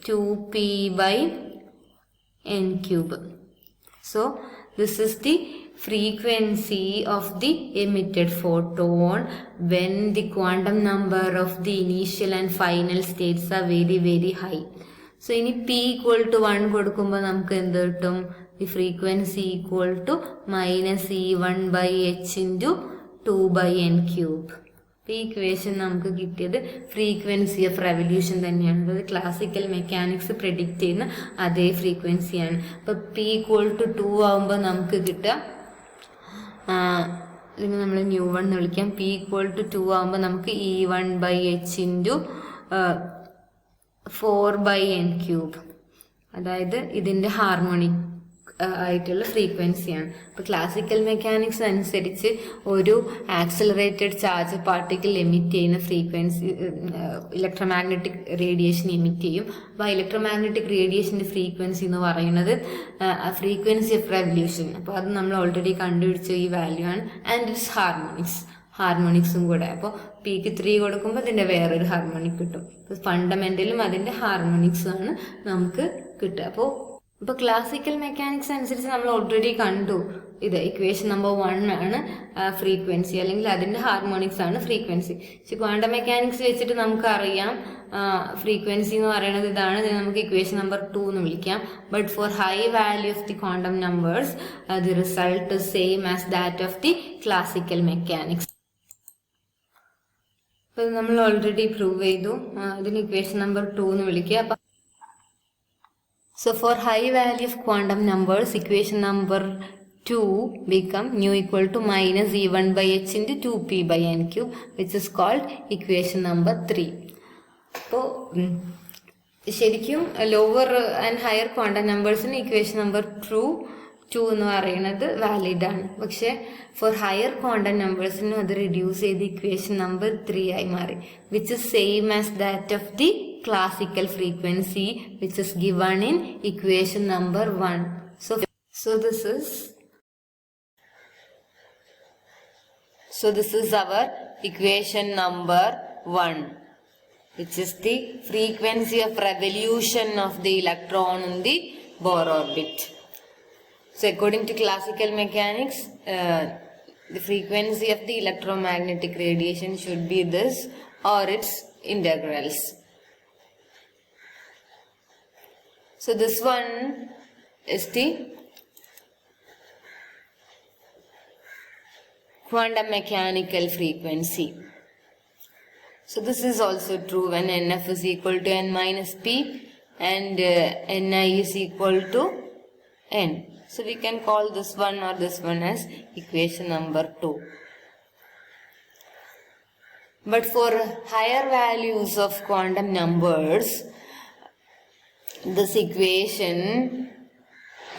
2p/n³. So this is the frequency of the emitted photon when the quantum number of the initial and final states are very very high. So ഇനി p equal to 1 കൊടുക്കുമ്പോൾ നമുക്ക് എന്ത് കിട്ടും? The frequency equal to minus E1/h into 2/n³. ഈ ഇക്വേഷൻ നമുക്ക് കിട്ടിയത് ഫ്രീക്വൻസി ഓഫ് റെവല്യൂഷൻ തന്നെയാണ്. അതായത് ക്ലാസിക്കൽ മെക്കാനിക്സ് പ്രെഡിക്റ്റ് ചെയ്യുന്ന അതേ ഫ്രീക്വൻസിയാണ്. അപ്പോൾ p equal to 2 ആകുമ്പോൾ നമുക്ക് കിട്ടുക, അല്ലെങ്കിൽ നമ്മൾ ν1 എന്ന് വിളിക്കാം. p equal to 2 ആകുമ്പോൾ നമുക്ക് E1/h into 4/n³, അതായത് ഇതിൻ്റെ ഹാർമോണിക് ആയിട്ടുള്ള ഫ്രീക്വൻസിയാണ്. അപ്പോൾ ക്ലാസിക്കൽ മെക്കാനിക്സ് അനുസരിച്ച് ഒരു ആക്സിലറേറ്റഡ് ചാർജ് പാർട്ടിക്കിൾ എമിറ്റ് ചെയ്യുന്ന ഫ്രീക്വൻസി ഇലക്ട്രോമാഗ്നറ്റിക് റേഡിയേഷൻ എമിറ്റ് ചെയ്യും. അപ്പോൾ ആ ഇലക്ട്രോമാഗ്നറ്റിക് റേഡിയേഷൻ്റെ ഫ്രീക്വൻസി എന്ന് പറയുന്നത് ഫ്രീക്വൻസി ഓഫ് റെവല്യൂഷൻ. അപ്പോൾ അത് നമ്മൾ ഓൾറെഡി കണ്ടുപിടിച്ച ഈ വാല്യൂ ആണ്. ആൻഡ് ഇറ്റ്സ് ഹാർമോണിക്സും കൂടെ. അപ്പോൾ പിക്ക് 3 കൊടുക്കുമ്പോൾ അതിൻ്റെ വേറൊരു ഹാർമോണിക് കിട്ടും. ഫണ്ടമെൻ്റലും അതിൻ്റെ ഹാർമോണിക്സ് ആണ് നമുക്ക് കിട്ടുക. അപ്പോൾ ക്ലാസിക്കൽ മെക്കാനിക്സ് അനുസരിച്ച് നമ്മൾ ഓൾറെഡി കണ്ടു, ഇത് ഇക്വേഷൻ നമ്പർ 1 ആണ് ഫ്രീക്വൻസി, അല്ലെങ്കിൽ അതിൻ്റെ ഹാർമോണിക്സ് ആണ് ഫ്രീക്വൻസി. പക്ഷെ ക്വാണ്ടം മെക്കാനിക്സ് വെച്ചിട്ട് നമുക്കറിയാം ഫ്രീക്വൻസി എന്ന് പറയുന്നത് ഇതാണ്. ഇതിനെ നമുക്ക് ഇക്വേഷൻ നമ്പർ 2 എന്ന് വിളിക്കാം. But for high value of the quantum numbers the result is same as that of the classical mechanics. അപ്പോൾ നമ്മൾ ഓൾറെഡി പ്രൂവ് ചെയ്തു. ഇതിന് ഇക്വേഷൻ നമ്പർ 2 എന്ന് വിളിക്കുക. So for high value of quantum numbers, equation number 2 become nu equal to minus E1/h into 2p/n³, which is called equation number 3. അപ്പോൾ ശരിക്കും ലോവർ ആൻഡ് ഹയർ ക്വാണ്ടം നമ്പേഴ്സിന് ഇക്വേഷൻ നമ്പർ 2 എന്ന് പറയുന്നത് വാലിഡ് ആണ്. പക്ഷേ ഫോർ ഹയർ ക്വാണ്ടം നമ്പേഴ്സിനും അത് റിഡ്യൂസ് ചെയ്ത് ഇക്വേഷൻ നമ്പർ 3 ആയി മാറി, which is same as that of the classical frequency which is given in equation number 1. So this is our equation number 1, which is the frequency of revolution of the electron in the Bohr orbit. So according to classical mechanics, the frequency of the electromagnetic radiation should be this or its integrals. So this one is the quantum mechanical frequency. So this is also true when Nf is equal to n minus p and Ni is equal to n. So we can call this one or this one as equation number 2. But for higher values of quantum numbers, this equation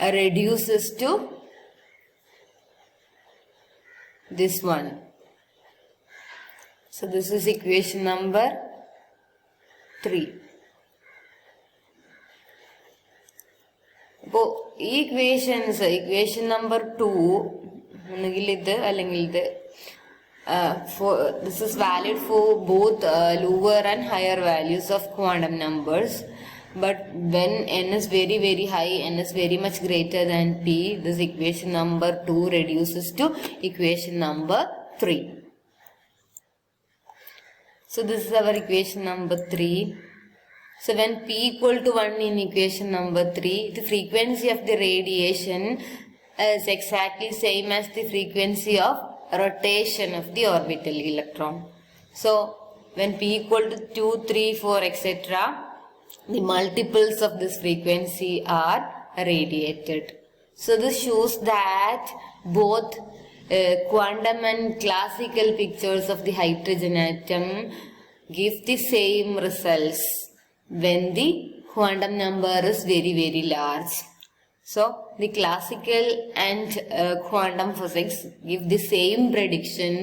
reduces to this one. So this is equation number 3. So equation number 2, this is valid for both lower and higher values of quantum numbers. But when n is very high, n is very much greater than p, this equation number 2 reduces to equation number 3. So this is our equation number 3. So when p equal to 1 in equation number 3, the frequency of the radiation is exactly same as the frequency of rotation of the orbital electron. So when p equal to 2, 3, 4, etc., the multiples of this frequency are radiated. So this shows that both quantum and classical pictures of the hydrogen atom give the same results when the quantum number is very large. So the classical and quantum physics give the same prediction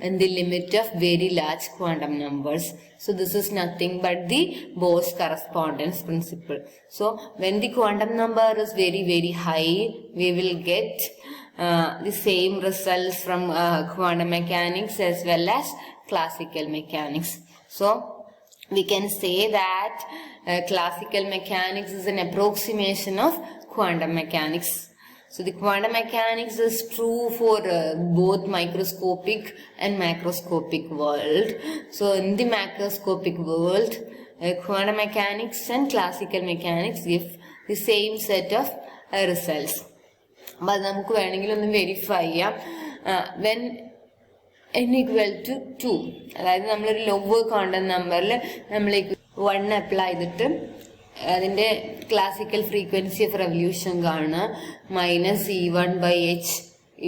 in the limit of very large quantum numbers. So this is nothing but the Bohr's correspondence principle. So when the quantum number is very high, we will get the same results from quantum mechanics as well as classical mechanics. So we can say that classical mechanics is an approximation of quantum mechanics. So the quantum mechanics is true for both microscopic and macroscopic world. So in the macroscopic world, quantum mechanics and classical mechanics give the same set of results. But നമുക്ക് വേണമെങ്കിൽ ഒന്ന് വെരിഫൈ ചെയ്യാം. When n equal to 2, അതായത് നമ്മളൊരു ലോവർ ക്വാണ്ടം നമ്പറിൽ നമ്മൾ 1 അപ്ലൈ ചെയ്തിട്ട് അതിൻ്റെ ക്ലാസിക്കൽ ഫ്രീക്വൻസി ഓഫ് റെവല്യൂഷൻ കാണുക -E1/h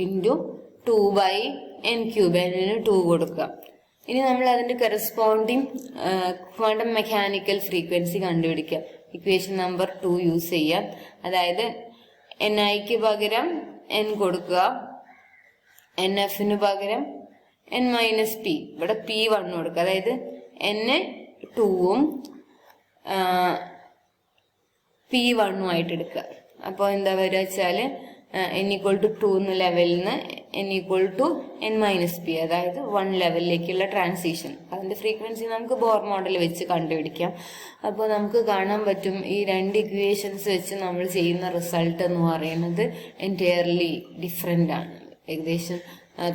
ഇൻറ്റു 2/n³ n-ന് 2 കൊടുക്കുക. ഇനി നമ്മൾ അതിൻ്റെ കറസ്പോണ്ടിങ് ക്വാണ്ടം മെക്കാനിക്കൽ ഫ്രീക്വൻസി കണ്ടുപിടിക്കുക. ഇക്വേഷൻ നമ്പർ 2 യൂസ് ചെയ്യാം. അതായത് Niക്ക് പകരം n കൊടുക്കുക, Nfന് പകരം n-p, ഇവിടെ p1 കൊടുക്കുക. അതായത് n2ഉം p1ഉം ആയിട്ട് എടുക്കുക. അപ്പോൾ എന്താ വരിക വെച്ചാൽ n=2 എന്ന ലെവലിൽ നിന്ന് n=n-p, അതായത് 1 ലെവലിലേക്കുള്ള ട്രാൻസിഷൻ. അതിൻ്റെ ഫ്രീക്വൻസി നമുക്ക് ബോർ മോഡൽ വെച്ച് കണ്ടുപിടിക്കാം. അപ്പോൾ നമുക്ക് കാണാൻ പറ്റും ഈ രണ്ട് ഇക്വേഷൻസ് വെച്ച് നമ്മൾ ചെയ്യുന്ന റിസൾട്ട് എന്ന് പറയുന്നത് എൻറ്റയർലി ഡിഫറെൻ്റ് ആണ്. ഏകദേശം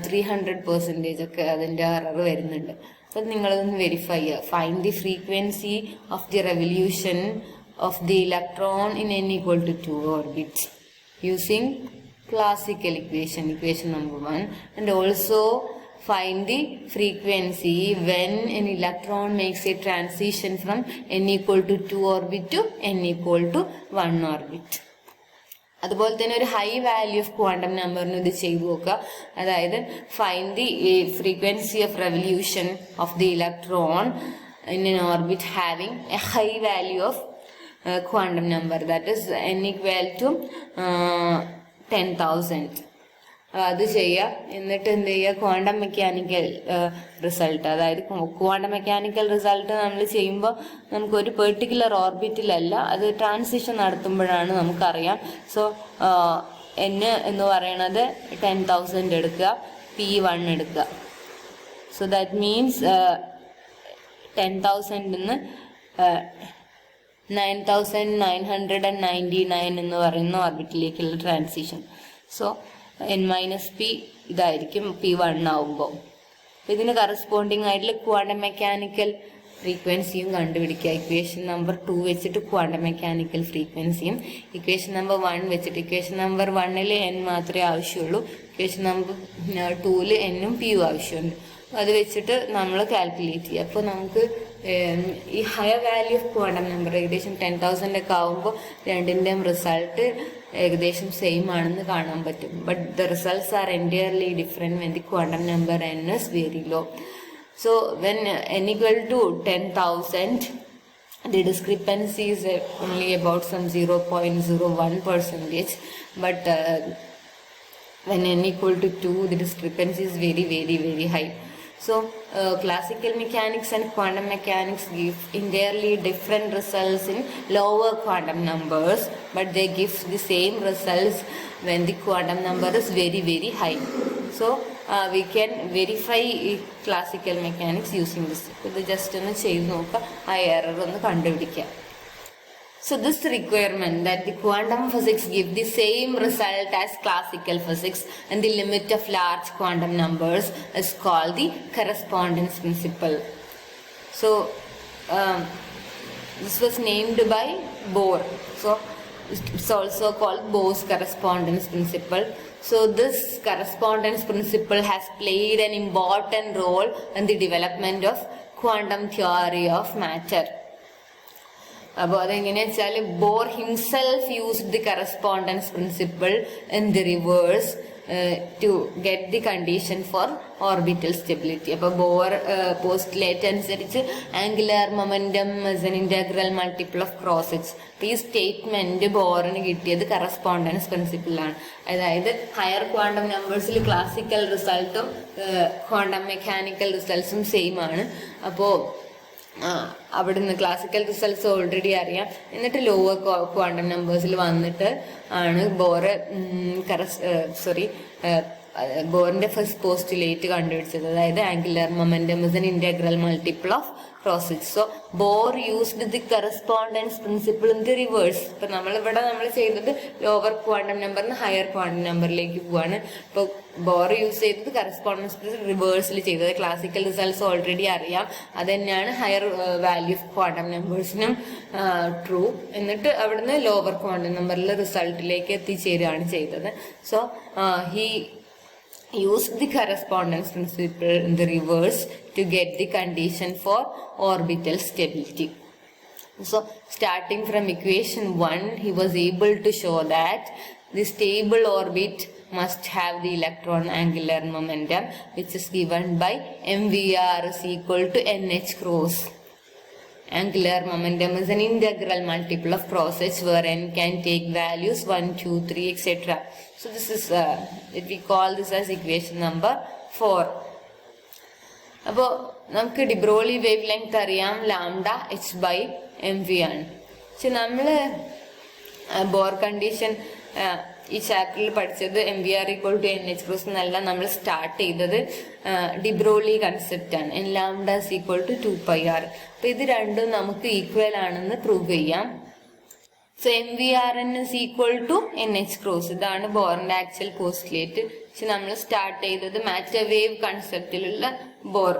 300% ഒക്കെ അതിൻ്റെ എറർ വരുന്നുണ്ട്. അപ്പം നിങ്ങളതൊന്ന് വെരിഫൈ ചെയ്യുക. Find the frequency of the revolution of the electron in n=2 orbit using classical equation number 1, and also find the frequency when an electron makes a transition from n=2 orbit to n=1 orbit. അതുപോലെ തന്നെ ഒരു ഹൈ വാല്യൂ ഓഫ് ക്വാണ്ടം നമ്പറിന് ഇത് ചെയ്തു നോക്കുക. അതായത് find the frequency of revolution of the electron in N orbit having A high value of quantum number, that is n equal to 10,000. അത് ചെയ്യുക. എന്നിട്ട് എന്ത് ചെയ്യുക, ക്വാണ്ടം മെക്കാനിക്കൽ റിസൾട്ട്, അതായത് ക്വാണ്ടം മെക്കാനിക്കൽ റിസൾട്ട് നമ്മൾ ചെയ്യുമ്പോൾ നമുക്ക് ഒരു പെർട്ടിക്കുലർ ഓർബിറ്റിലല്ല, അത് ട്രാൻസിഷൻ നടത്തുമ്പോഴാണ് നമുക്കറിയാം. സോ n എന്ന് പറയുന്നത് 10,000 എടുക്കുക, P1 എടുക്കുക. സോ ദാറ്റ് മീൻസ് 10,000 നിന്ന് 9,999 എന്ന് പറയുന്ന ഓർബിറ്റിലേക്കുള്ള ട്രാൻസിഷൻ. സോ n-p ഇതായിരിക്കും P1 ആവുമ്പോൾ. ഇതിന് കറസ്പോണ്ടിങ് ആയിട്ടുള്ള ക്വാണ്ടം മെക്കാനിക്കൽ ഫ്രീക്വൻസിയും കണ്ടുപിടിക്കുക. ഇക്വേഷൻ നമ്പർ 2 വെച്ചിട്ട് ക്വാണ്ടം മെക്കാനിക്കൽ ഫ്രീക്വൻസിയും, ഇക്വേഷൻ നമ്പർ 1 വെച്ചിട്ട്, ഇക്വേഷൻ നമ്പർ 1 n മാത്രമേ ആവശ്യമുള്ളൂ, ഇക്വേഷൻ നമ്പർ 2 n-ഉം p-യും ആവശ്യമുണ്ട്. അത് വെച്ചിട്ട് നമ്മൾ കാൽക്കുലേറ്റ് ചെയ്യുക. അപ്പോൾ നമുക്ക് ഈ higher value of quantum number ഏകദേശം 10,000 ഒക്കെ ആകുമ്പോൾ രണ്ടിൻ്റെയും റിസൾട്ട് ഏകദേശം സെയിം ആണെന്ന് കാണാൻ പറ്റും. But the results R entirely different when the quantum number n is very low. So when n equal to 10,000, the discrepancy is only about some 0.01%, but when n equal to 2, the discrepancy is very, very, very high. So classical mechanics and quantum mechanics give entirely different results in lower quantum numbers, but they give the same results when the quantum number is very, very high. So we can verify classical mechanics using this. ഇത് ജസ്റ്റ് ഒന്ന് ചെയ്ത് നോക്കുക, ആ എറർ ഒന്ന് കണ്ടുപിടിക്കുക. So this requirement that the quantum physics give the same result as classical physics and the limit of large quantum numbers is called the correspondence principle. So this was named by Bohr. So it's also called Bohr's correspondence principle. So this correspondence principle has played an important role in the development of quantum theory of matter. അപ്പോൾ അതെങ്ങനെയാ വെച്ചാൽ Bohr himself used the correspondence principle in the reverse to get the condition for orbital stability. അപ്പോൾ ബോർ പോസ്റ്റുലേറ്റ് അനുസരിച്ച് angular momentum is N integral multiple of cross h. അപ്പോൾ ഈ സ്റ്റേറ്റ്മെന്റ് ബോറിന് കിട്ടിയത് കറസ്പോണ്ടൻസ് പ്രിൻസിപ്പിളാണ്. അതായത് ഹയർ ക്വാണ്ടം നമ്പേഴ്സിൽ ക്ലാസിക്കൽ റിസൾട്ടും ക്വാണ്ടം മെക്കാനിക്കൽ റിസൾട്ട്സും സെയിം ആണ്. അപ്പോൾ അവിടുന്ന് ക്ലാസിക്കൽ റിസൾട്ട്സ് ഓൾറെഡി അറിയാം. എന്നിട്ട് ലോവർ ക്വാണ്ടം നമ്പേഴ്സിൽ വന്നിട്ട് ആണ് ബോറിന്റെ ഫസ്റ്റ് പോസ്റ്റുലേറ്റ് കണ്ടുപിടിച്ചത്, അതായത് angular momentum is N integral multiple of cross h. So Bohr used the correspondence principle in the reverse. ഇപ്പൊ നമ്മൾ ചെയ്തത് ലോവർ ക്വാണ്ടം നമ്പറിന് ഹയർ ക്വാണ്ടം നമ്പറിലേക്ക് പോവാണ്. ഇപ്പോൾ ബോർ യൂസ് ചെയ്തത് കറസ്പോണ്ടൻസ് പ്രിൻസിപ്പിൾ റിവേഴ്സിൽ ചെയ്തത്. ക്ലാസിക്കൽ റിസൾട്ട്സ് ഓൾറെഡി അറിയാം, അത് തന്നെയാണ് ഹയർ വാല്യൂ ഓഫ് ക്വാണ്ടം നമ്പേഴ്സിനും ട്രൂ. എന്നിട്ട് അവിടുന്ന് ലോവർ ക്വാണ്ടം നമ്പറിൽ റിസൾട്ടിലേക്ക് എത്തിച്ചേരുകയാണ് ചെയ്തത്. So he used the correspondence principle in the reverse to get the condition for orbital stability. So starting from equation 1, he was able to show that the stable orbit must have the electron angular momentum, which is given by mvr is equal to nh cross. Angular momentum is an integral multiple of cross h, where n can take values 1, 2, 3, etc. So this is we call this as equation number 4. അപ്പോൾ നമുക്ക് ഡിബ്രോളി വേവ് ലെങ്ത് അറിയാം, ലാംഡ h/mv ആണ്. പക്ഷെ നമ്മൾ ബോർ കണ്ടീഷൻ ഈ ചാപ്റ്ററിൽ പഠിച്ചത് mvr equal to nh cross എന്നല്ല, നമ്മൾ സ്റ്റാർട്ട് ചെയ്തത് ഡിബ്രോളി കൺസെപ്റ്റ് ആണ്, n lambda is equal to 2πr. അപ്പൊ ഇത് രണ്ടും നമുക്ക് ഈക്വൽ ആണെന്ന് പ്രൂവ് ചെയ്യാം. So mvrn is equal to nh cross. ഇതാണ് ബോറിന്റെ ആക്ച്വൽ പോസ്റ്റുലേറ്റ്. പക്ഷെ നമ്മൾ സ്റ്റാർട്ട് ചെയ്തത് മാറ്റർ വേവ് കൺസെപ്റ്റിലുള്ള ബോർ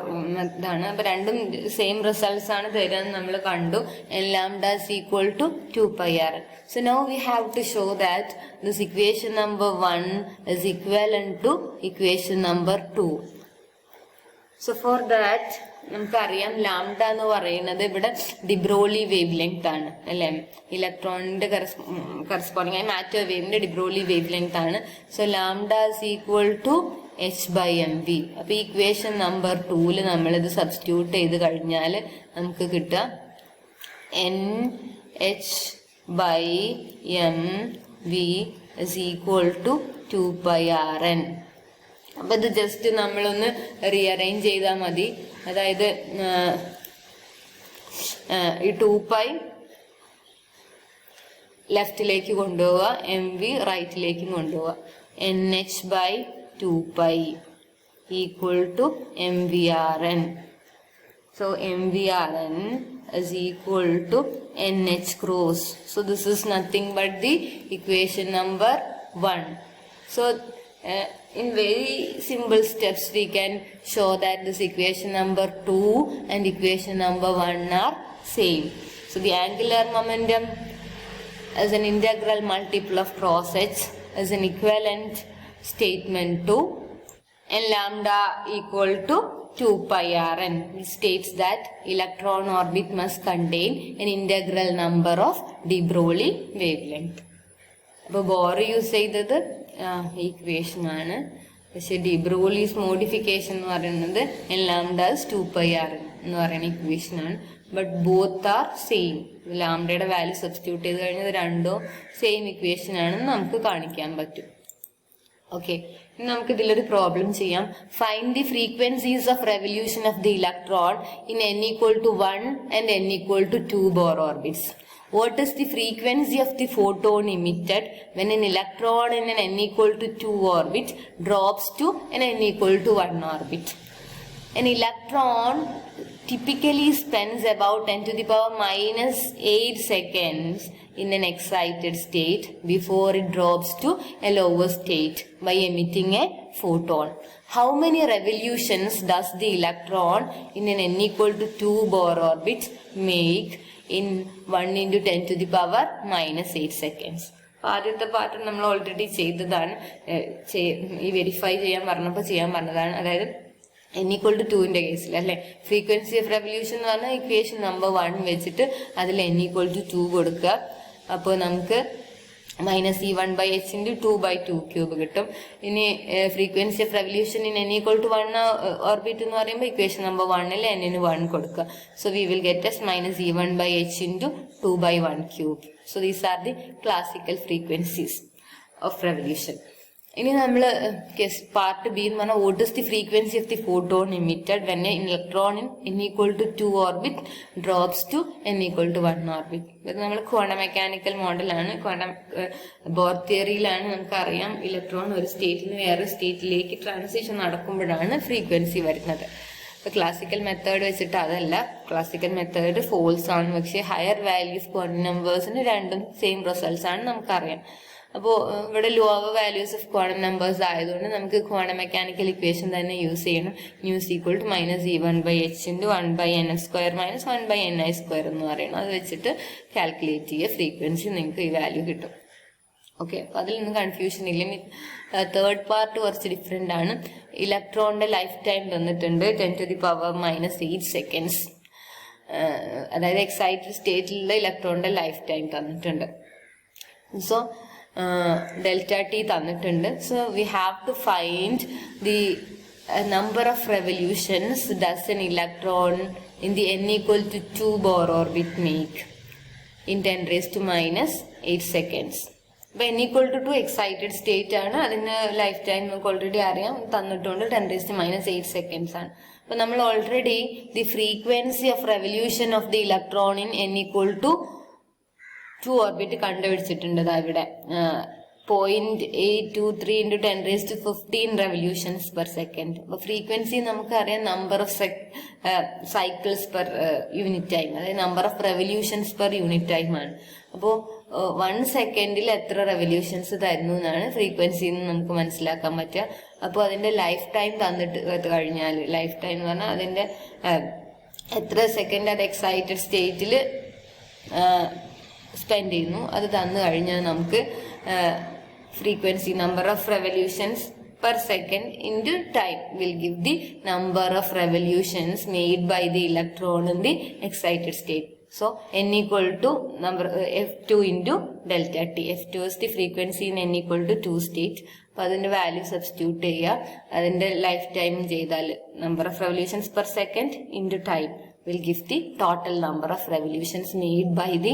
ഇതാണ്. അപ്പൊ രണ്ടും സെയിം റിസൾട്ട്സ് ആണ് തരുന്നത് നമ്മൾ കണ്ടു. n lambda is equal to 2πr. So now we have to show that this equation number 1 is equivalent to equation number 2. So for that നമുക്കറിയാം ലാംഡ എന്ന് പറയുന്നത് ഇവിടെ ഡിബ്രോളി വേവ് ലെങ്ത് ആണ് അല്ലെ, ഇലക്ട്രോണിന്റെ കറസ്പോണ്ടിങ് ആയ മാറ്റർ വേവിന്റെ ഡിബ്രോളി വേവ് ലെങ്ത് ആണ്. So lambda is equal to h/mv. അപ്പൊ ഇക്വേഷൻ നമ്പർ 2 നമ്മളിത് സബ്സ്റ്റിറ്റ്യൂട്ട് ചെയ്ത് കഴിഞ്ഞാൽ നമുക്ക് കിട്ടുക nh/mv is equal to 2 pi rn. അപ്പം ഇത് ജസ്റ്റ് നമ്മളൊന്ന് റീഅറേഞ്ച് ചെയ്താൽ മതി. അതായത് ഈ 2 pi ലെഫ്റ്റിലേക്ക് കൊണ്ടുപോവുക, എം വി റൈറ്റിലേക്കും കൊണ്ടുപോവുക. NH/2 pi equal to MVRN. So MVRN is equal to NH cross. So this is nothing but the equation number 1. So in very simple steps we can show that this equation number 2 and equation number 1 are same. So the angular momentum as an integral multiple of cross h is an equivalent statement to n lambda equal to 2 pi rn, which states that electron orbit must contain an integral number of de Broglie wavelength. അപ്പോൾ ബോർ യൂസ് ചെയ്തത് ഈക്വേഷൻ ആണ്, പക്ഷെ de Broglie's മോഡിഫിക്കേഷൻ എന്ന് പറയുന്നത് n lambda is 2 pi rn എന്ന് പറയുന്ന ഇക്വേഷൻ ആണ്. But both are same. ലാംഡയുടെ വാല്യൂ സബ്സ്റ്റിറ്റ്യൂട്ട് ചെയ്ത് കഴിഞ്ഞാൽ രണ്ടും സെയിം ഇക്വേഷൻ ആണെന്ന് നമുക്ക് കാണിക്കാൻ പറ്റും. ഓക്കെ, ഇനി നമുക്ക് ഇതിലൊരു പ്രോബ്ലം ചെയ്യാം. Find the frequencies of revolution of the electron in n equal to 1 and n equal to 2 Bohr orbits. What is the frequency of the photon emitted when an electron in an n equal to 2 orbit drops to an n equal to 1 orbit? An electron typically spends about 10 to the power minus 8 seconds in an excited state before it drops to a lower state by emitting a photon. How many revolutions does the electron in an n equal to 2 Bohr orbit make in 1 into 10 to the power minus 8 seconds? ആദ്യത്തെ പാർട്ട് നമ്മൾ ഓൾറെഡി ചെയ്തതാണ്, ഈ വെരിഫൈ ചെയ്യാൻ പറഞ്ഞതാണ്. അതായത് n equal to 2ന്റെ കേസിൽ അല്ലെ, ഫ്രീക്വൻസി ഓഫ് റെവല്യൂഷൻ എന്ന് പറഞ്ഞാൽ ഇക്വേഷൻ നമ്പർ 1 വെച്ചിട്ട് അതിൽ n equal to 2 കൊടുക്കുക. അപ്പോൾ നമുക്ക് -E1/h × 2/2³ കിട്ടും. ഇനി frequency of revolution in n equal to 1 orbit എന്ന് പറയുമ്പോൾ ഇക്വേഷൻ നമ്പർ 1ൽ n-ന് 1 കൊടുക്കുക. So we will get as -E1/h × 2/1³. So these are the classical frequencies of revolution. ഇനി നമ്മൾ പാർട്ട് ബി എന്ന് പറഞ്ഞാൽ what is the frequency of the photon emitted when a electron in n equal to 2 orbit drops to n equal to 1 orbit. ഇത് നമ്മൾ ക്വാണ്ടം മെക്കാനിക്കൽ മോഡലാണ്, ക്വാണ്ടം ബോർ തിയറിയിലാണ് നമുക്കറിയാം ഇലക്ട്രോൺ ഒരു സ്റ്റേറ്റിൽ നിന്ന് വേറെ സ്റ്റേറ്റിലേക്ക് ട്രാൻസിഷൻ നടക്കുമ്പോഴാണ് ഫ്രീക്വൻസി വരുന്നത്. ഇപ്പൊ ക്ലാസിക്കൽ മെത്തേഡ് വെച്ചിട്ട് അതല്ല, ക്ലാസിക്കൽ മെത്തേഡ് ഫോൾസ് ആണ്, പക്ഷെ ഹയർ വാല്യൂസ് ക്വാണ്ടം നമ്പേഴ്സിന് രണ്ടും സെയിം റിസൾട്ട്സ് ആണ് നമുക്കറിയാം. അപ്പോൾ ഇവിടെ lower values of quantum numbers ആയതുകൊണ്ട് നമുക്ക് ക്വാണ്ടം മെക്കാനിക്കൽ ഇക്വേഷൻ തന്നെ യൂസ് ചെയ്യണം. Nu is equal to -E1/h × 1/ns² - 1/ni² എന്ന് പറയണം. അത് വെച്ചിട്ട് കാൽക്കുലേറ്റ് ചെയ്യുക, ഫ്രീക്വൻസി നിങ്ങൾക്ക് ഈ വാല്യൂ കിട്ടും. ഓക്കെ, അപ്പൊ അതിലൊന്നും കൺഫ്യൂഷൻ ഇല്ല. തേർഡ് പാർട്ട് കുറച്ച് ഡിഫറെന്റ് ആണ്. ഇലക്ട്രോണിന്റെ ലൈഫ് ടൈം തന്നിട്ടുണ്ട് 10 to the power -8 seconds. അതായത് എക്സൈറ്റഡ് സ്റ്റേറ്റിലുള്ള ഇലക്ട്രോണിന്റെ ലൈഫ് ടൈം തന്നിട്ടുണ്ട്. സോ delta t തന്നിട്ടുണ്ട്. So we have to find the number of revolutions does an electron in the n equal to 2 Bohr orbit make in 10⁻⁻8 seconds. അപ്പോൾ n equal to 2 excited state ആണ്, അതിന് ലൈഫ് ടൈം നമുക്ക് ഓൾറെഡി അറിയാം, തന്നിട്ടുണ്ട് 10⁻⁸ seconds ആണ്. അപ്പോൾ നമ്മൾ already the frequency of revolution of the electron in n equal to 2 orbit കണ്ടുപിടിച്ചിട്ടുണ്ട്. ഇവിടെ 0.823 × 10⁻15 റെവല്യൂഷൻസ് പെർ സെക്കൻഡ്. അപ്പൊ ഫ്രീക്വൻസി നമുക്കറിയാം number of cycles per unit time, അതായത് number of revolutions per unit time ആണ്. അപ്പോൾ 1 സെക്കൻഡിൽ എത്ര റെവല്യൂഷൻസ് തരുന്നു എന്നാണ് ഫ്രീക്വൻസിന്ന് നമുക്ക് മനസ്സിലാക്കാൻ പറ്റുക. അപ്പോൾ അതിന്റെ ലൈഫ് ടൈം തന്നിട്ട് കഴിഞ്ഞാൽ, ലൈഫ് ടൈം എന്ന് പറഞ്ഞാൽ അതിന്റെ എത്ര സെക്കൻഡ് അത് എക്സൈറ്റഡ് സ്റ്റേറ്റിൽ സ്പെൻഡ് ചെയ്യുന്നു, അത് തന്നു കഴിഞ്ഞാൽ നമുക്ക് frequency number of revolutions per second into time will give the number of revolutions made by the electron in the excited state. So n equal to number f2 into delta t. f2 is the frequency in n equal to 2 state. അപ്പോൾ അതിന്റെ വാല്യൂ സബ്സ്റ്റിറ്റ്യൂട്ട് ചെയ്യുക, അതിന്റെ ലൈഫ് ടൈം ചെയ്താൽ number of revolutions per second into time will give the total number of revolutions made by the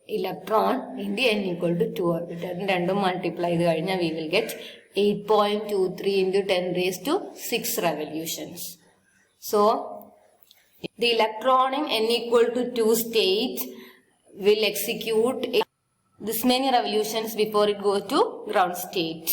electron in the n equal to 2 orbital. രണ്ടും multiply ചെയ്ത് കഴിഞ്ഞാൽ we will get 8.23 into 10 raised to 6 revolutions. So, the electron in n equal to 2 state will execute this many revolutions before it goes to ground state.